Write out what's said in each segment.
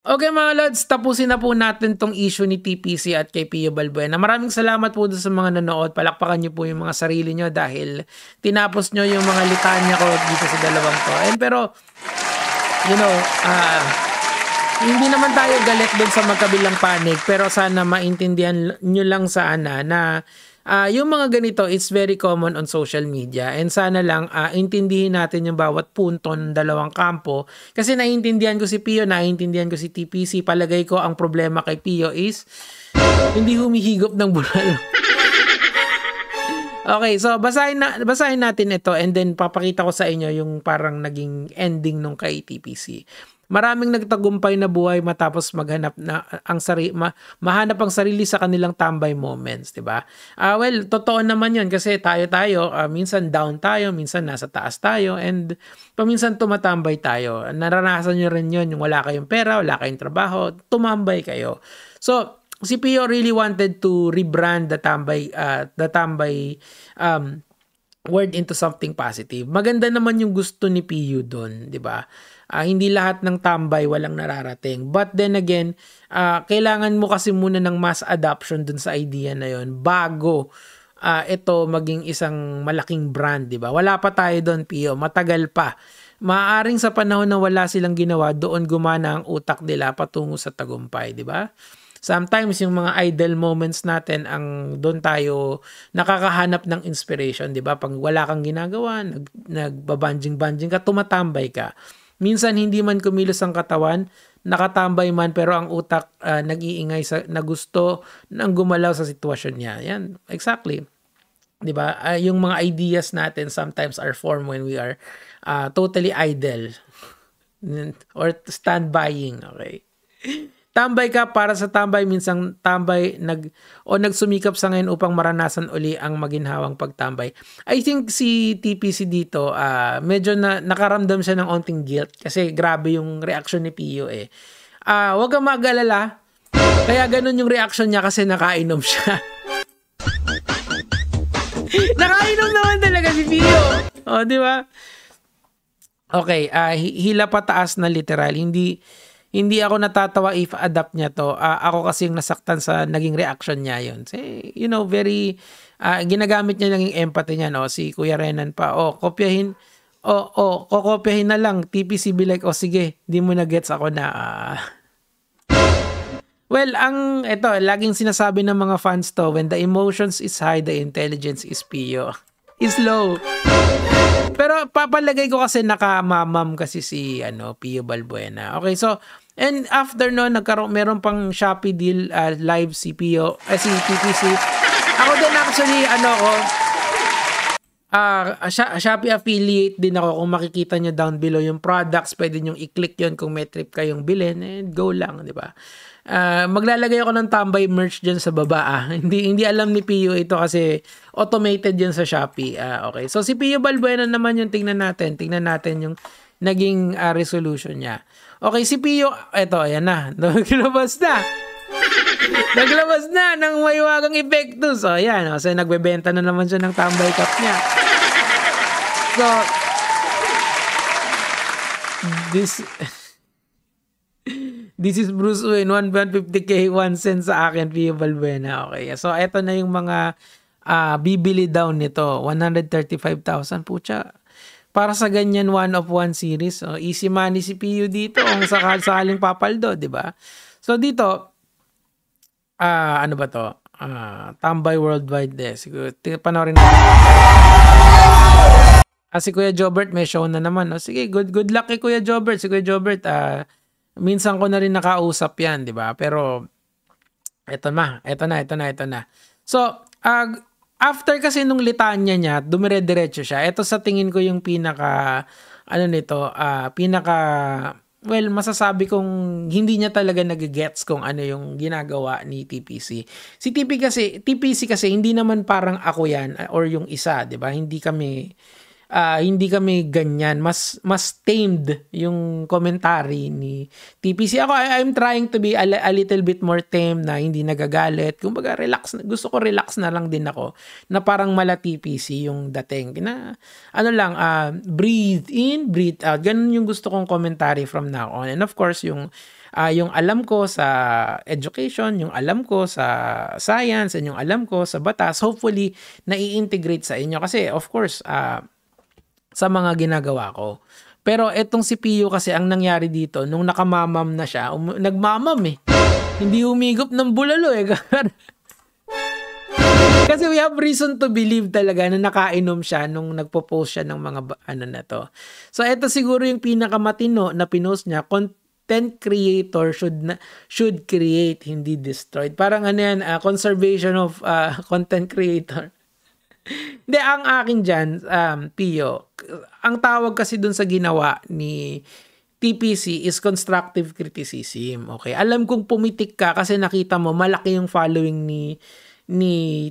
Okay mga lods, tapusin na po natin 'tong issue ni TPC at kay Pio Balbuena. Maraming salamat po dun sa mga nanood. Palakpakan niyo po yung mga sarili niyo dahil tinapos niyo yung mga litanya ko dito sa dalawang 'to. Pero, you know, hindi naman tayo galit dun sa magkabilang panig, pero sana maintindihan niyo lang sana na yung mga ganito is very common on social media, and sana lang intindihin natin yung bawat punto ng dalawang kampo, kasi naiintindihan ko si Pio, naiintindihan ko si TPC. Palagay ko ang problema kay Pio is hindi humihigop ng bulalo. Okay, so basahin natin ito and then papakita ko sa inyo yung parang naging ending nung kay TPC. Maraming nagtagumpay na buhay matapos maghanap na mahanap ang sarili sa kanilang tambay moments, 'di ba? Well, totoo naman 'yun kasi tayo minsan down tayo, minsan nasa taas tayo, and paminsan tumatambay tayo. Naranasan niyo rin 'yun, yung wala kayong pera, wala kayong trabaho, tumambay kayo. So, si Pio really wanted to rebrand the tambay word into something positive. Maganda naman yung gusto ni Pio doon, 'di ba? Hindi lahat ng tambay walang nararating. But then again, kailangan mo kasi muna ng mass adoption dun sa idea na yon bago ito maging isang malaking brand, di ba? Wala pa tayo doon, Pio. Matagal pa. Maaaring sa panahon na wala silang ginawa, doon gumana ang utak nila patungo sa tagumpay, di ba? Sometimes yung mga idle moments natin ang doon tayo nakakahanap ng inspiration, 'di ba? Pag wala kang ginagawa, nagbabanjing-banjing ka, tumatambay ka. Minsan hindi man kumilos ang katawan, nakatambay man pero ang utak nag-iingay na gusto nang gumalaw sa sitwasyon niya. Yan, exactly. 'Di ba? Yung mga ideas natin sometimes are formed when we are totally idle or standbying, okay? Tambay ka para sa tambay, minsan tambay nagsumikap sa ngayon upang maranasan uli ang maginhawang pagtambay. I think si TPC dito, medyo nakaramdam siya ng onting guilt kasi grabe yung reaction ni Pio eh. Wag kang mag-alala. Kaya ganun yung reaction niya kasi nakainom siya. Nakainom naman talaga si Pio. Oh, di ba? Okay, hila pataas na literal. Hindi ako natatawa if adapt niya to. Ako kasi yung nasaktan sa naging reaction niya yun. You know, very, ginagamit niya naging empathy niya, no? Si Kuya Renan pa, kopyahin, kokopyahin na lang. TPC be like, sige, di mo na gets ako na. Well, ito, laging sinasabi ng mga fans to, when the emotions is high, the intelligence is Pio. Is low. Pero papalagay ko kasi nakamamam kasi si Pio Balbuena. Okay, so and after no meron pang Shopee deal live si Pio, si TPC. Ako din actually Shopee affiliate din ako. Kung makikita nyo down below yung products, pwede nyo i-click yon kung may trip kayong bilhin, and go lang, di ba? Maglalagay ako ng tambay merch dyan sa baba. Hindi alam ni Pio ito kasi automated yun sa Shopee. Okay. So si Pio Balbuena naman yung tingnan natin yung naging resolution niya. Okay, si Pio, eto, ayan na. Naglabas na ng maywagang epekto. So ayan, so nagbebenta na naman siya ng tambay cup niya. So This is Bruce Wayne, 150k, 1 cent sa akin, Pio Balbuena. Okay, so eto na yung mga bibili daw nito. 135,000 pucha. Para sa ganyan 1-of-1 series. Easy money si Pio dito kung sakaling papaldo, di ba? So dito, ano ba to? Tambay Worldwide siguro. Panoorin natin. Si Kuya Jobert may show na naman. Sige, good luck kay Kuya Jobert. Si Kuya Jobert, minsan ko na rin nakausap yan, di ba? Pero, eto na. So, after kasi nung litanya niya, dumire-diretso siya. Ito sa tingin ko yung masasabi kong hindi niya talaga nag-gets kung ano yung ginagawa ni TPC. Si TPC kasi hindi naman parang ako yan or yung isa, di ba? Hindi kami hindi kami ganyan. Mas tamed yung commentary ni TPC. Ako, I'm trying to be a little bit more tame na hindi nagagalit. Kumbaga, relax. Gusto ko relax na lang din ako. Na parang mala TPC yung dating. Na, breathe in, breathe out. Ganun yung gusto kong commentary from now on. And of course, yung alam ko sa education, yung alam ko sa science, and yung alam ko sa batas, hopefully, nai-integrate sa inyo. Kasi, of course, sa mga ginagawa ko. Pero etong si Pio kasi, ang nangyari dito, nung nakamamam na siya, nagmamam eh. Hindi humigop ng bulalo eh. Kasi we have reason to believe talaga na nakainom siya nung nagpo-post siya ng mga na to. So, eto siguro yung pinakamatino na pinost niya, content creator should create, hindi destroyed. Parang yan, conservation of content creator. Hindi, ang akin dyan, Pio, ang tawag kasi dun sa ginawa ni TPC is constructive criticism. Okay? Alam kong pumitik ka kasi nakita mo malaki yung following ni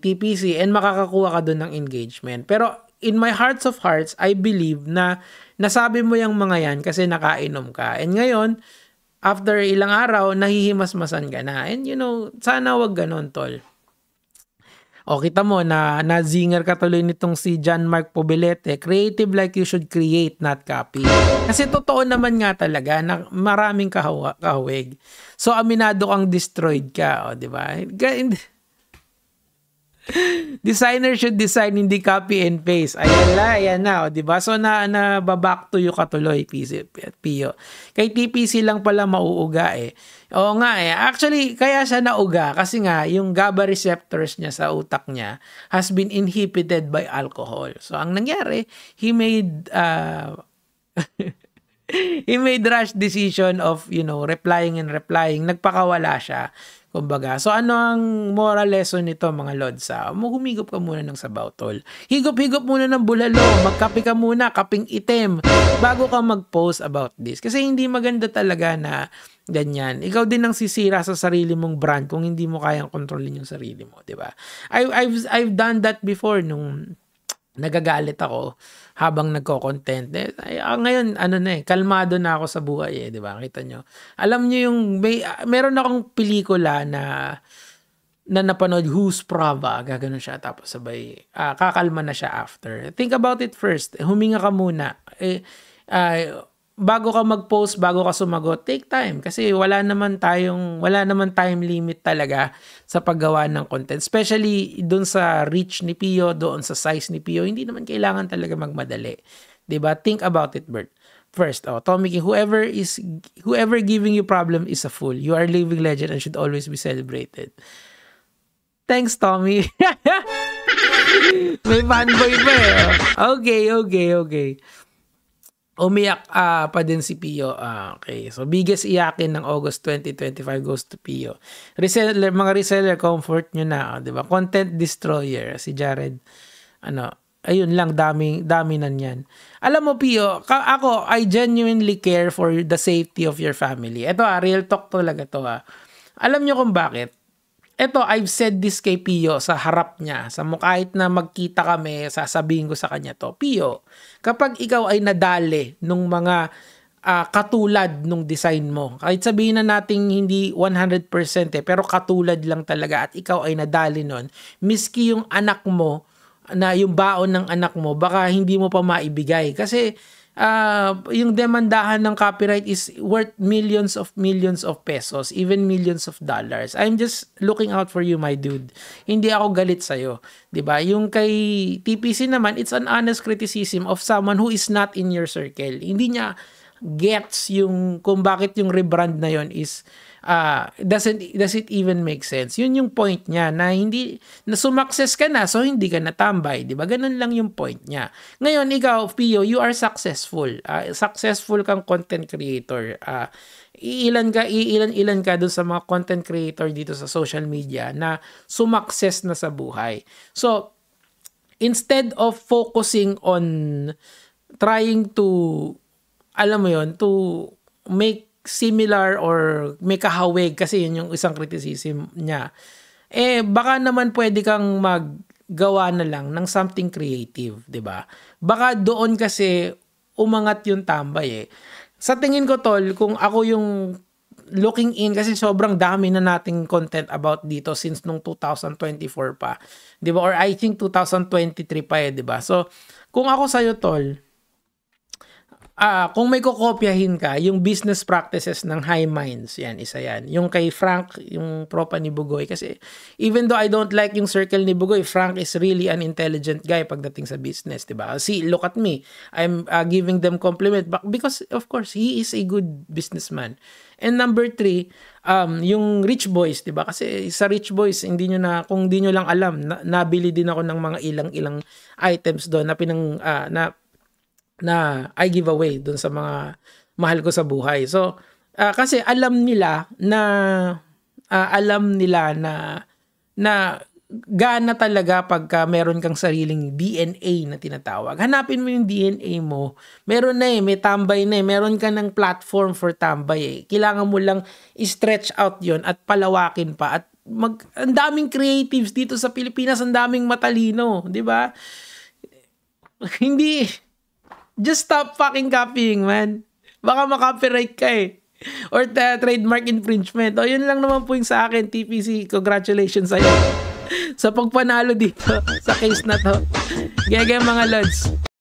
TPC and makakakuha ka dun ng engagement. Pero in my hearts of hearts, I believe na nasabi mo yung mga yan kasi nakainom ka. And ngayon, after ilang araw, nahihimasmasan ka na. And sana wag ganon, tol. O, kita mo na zinger ka tuloy nitong si John Mark Poblete. Creative like you should create, not copy. Kasi totoo naman nga talaga na maraming kahawig. So, aminado kang destroyed ka. O, di ba? Designer should design, hindi copy and paste. Ayan na, di ba? So back to you katuloy, Pio. Kay TPC lang pala mauuga eh. Oo nga eh. Actually, kaya siya nauga kasi nga yung GABA receptors niya sa utak niya has been inhibited by alcohol. So ang nangyari, he made rash decision of, replying. Nagpakawala siya. Kumbaga. So, ano ang moral lesson nito, mga lodsa? Humigop ka muna ng sabaw, tol. Higop-higop muna ng bulalo. Magkape ka muna, kaping itim, bago ka mag-post about this. Kasi hindi maganda talaga na ganyan. Ikaw din ang sisira sa sarili mong brand kung hindi mo kayang kontrolin yung sarili mo, di ba? I've done that before nung nagagalit ako habang nagko-content. Ngayon, kalmado na ako sa buhay di ba? Kita nyo. Alam nyo yung, meron akong pelikula na napanood, Who's Prava, gaganon siya, tapos sabay, kakalma na siya after. Think about it first. Huminga ka muna. Bago ka mag-post, bago ka sumagot, take time. Kasi wala naman time limit talaga sa paggawa ng content. Especially doon sa reach ni Pio, doon sa size ni Pio, hindi naman kailangan talaga magmadali. Diba? Think about it, Bert. First, Tommy King, whoever giving you problem is a fool. You are a living legend and should always be celebrated. Thanks, Tommy. May fanboy pa Okay. Umiyak pa din si Pio. Okay. So, biggest iyakin ng August 2025 goes to Pio. Mga reseller, comfort nyo na. Diba? Content destroyer. Si Jared. Ayun lang, dami na yan. Alam mo, Pio, ako, I genuinely care for the safety of your family. Ito real talk talaga to Alam nyo kung bakit? Ito, I've said this kay Pio sa harap niya. Kahit na magkita kami, sasabihin ko sa kanya to. Pio, kapag ikaw ay nadali nung mga katulad nung design mo, kahit sabihin na nating hindi 100% pero katulad lang talaga at ikaw ay nadali nun, miski yung anak mo, na yung baon ng anak mo, baka hindi mo pa maibigay. Kasi yung demandahan ng copyright is worth millions of pesos, even millions of dollars. I'm just looking out for you, my dude. Hindi ako galit sa'yo. Diba? Yung kay TPC naman, it's an honest criticism of someone who is not in your circle. Hindi niya gets yung kung bakit yung rebrand na yon is does it even make sense? Yun yung point niya na hindi na sumakses ka na so hindi ka natambay, 'di ba? Ganun lang yung point niya. Ngayon ikaw, Pio, you are successful. Successful kang content creator. Ilan ka dun sa mga content creator dito sa social media na sumakses na sa buhay. So, instead of focusing on trying to to make similar or may kahawig kasi yun yung isang criticism niya. Baka naman pwede kang gawa na lang ng something creative, 'di ba? Baka doon kasi umangat yung tambay eh. Sa tingin ko tol, kung ako yung looking in, kasi sobrang dami na nating content about dito since nung 2024 pa, 'di ba? Or I think 2023 pa eh, 'di ba? So, kung ako sa'yo tol, kung may kokopyahin ka, yung business practices ng High Minds, yan, isa yan. Yung kay Frank, yung propa ni Bugoy. Kasi even though I don't like yung circle ni Bugoy, Frank is really an intelligent guy pagdating sa business, diba? See, look at me. I'm giving them compliment because, of course, he is a good businessman. And number 3, yung Rich Boys, diba? Kasi sa Rich Boys, kung hindi nyo lang alam, nabili din ako ng mga ilang items doon na I give away dun sa mga mahal ko sa buhay. So, kasi alam nila na gana talaga pagka meron kang sariling DNA na tinatawag. Hanapin mo yung DNA mo. Meron na may tambay na meron ka ng platform for tambay Kailangan mo lang i-stretch out yon at palawakin pa. At ang daming creatives dito sa Pilipinas, ang daming matalino. Di ba? Just stop fucking copying, man. Baka makopyright ka or trademark infringement. O, yun lang naman po yung sa akin, TPC. Congratulations sa'yo sa pagpanalo dito sa case na to. Gaya mga lods.